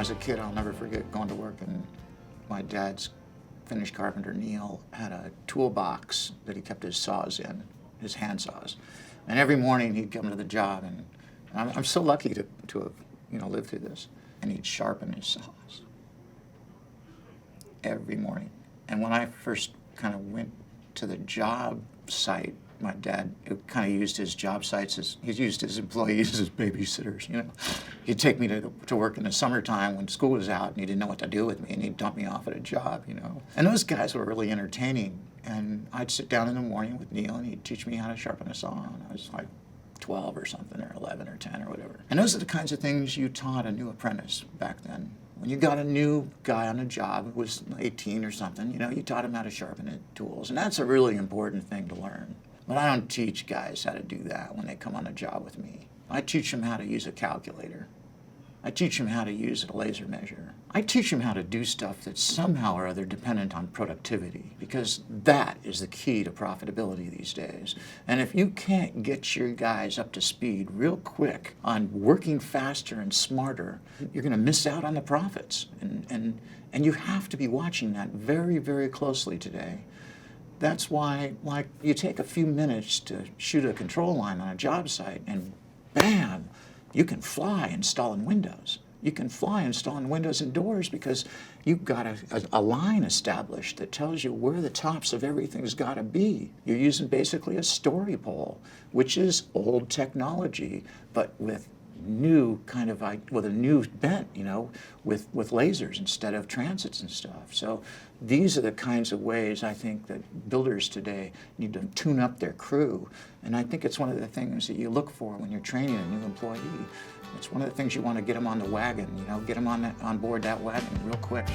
was a kid, I'll never forget going to work, and my dad's finished carpenter, Neil, had a toolbox that he kept his saws in, his hand saws. And every morning he'd come to the job, and I'm so lucky to have lived through this. And he'd sharpen his saws every morning. And when I first kind of went to the job site, my dad kind of used his job sites as, he used his employees as babysitters, He'd take me to work in the summertime when school was out, and he didn't know what to do with me, and he'd dump me off at a job, And those guys were really entertaining. And I'd sit down in the morning with Neil, and he'd teach me how to sharpen a saw. And I was like 12 or something, or 11 or 10 or whatever. And those are the kinds of things you taught a new apprentice back then. When you got a new guy on a job, who was 18 or something, you taught him how to sharpen tools. And that's a really important thing to learn. But I don't teach guys how to do that when they come on a job with me. I teach them how to use a calculator. I teach them how to use a laser measure. I teach them how to do stuff that's somehow or other dependent on productivity, because that is the key to profitability these days. And if you can't get your guys up to speed real quick on working faster and smarter, you're going to miss out on the profits. And you have to be watching that very, very closely today. That's why, like, you take a few minutes to shoot a control line on a job site, and bam, you can fly installing windows. You can fly installing windows and doors because you've got a line established that tells you where the tops of everything's got to be. You're using basically a story pole, which is old technology, but with new kind of, with a new bent, with lasers instead of transits and stuff. So these are the kinds of ways I think that builders today need to tune up their crew. And I think it's one of the things that you look for when you're training a new employee. It's one of the things you want to get them on the wagon, get them on board that wagon real quick.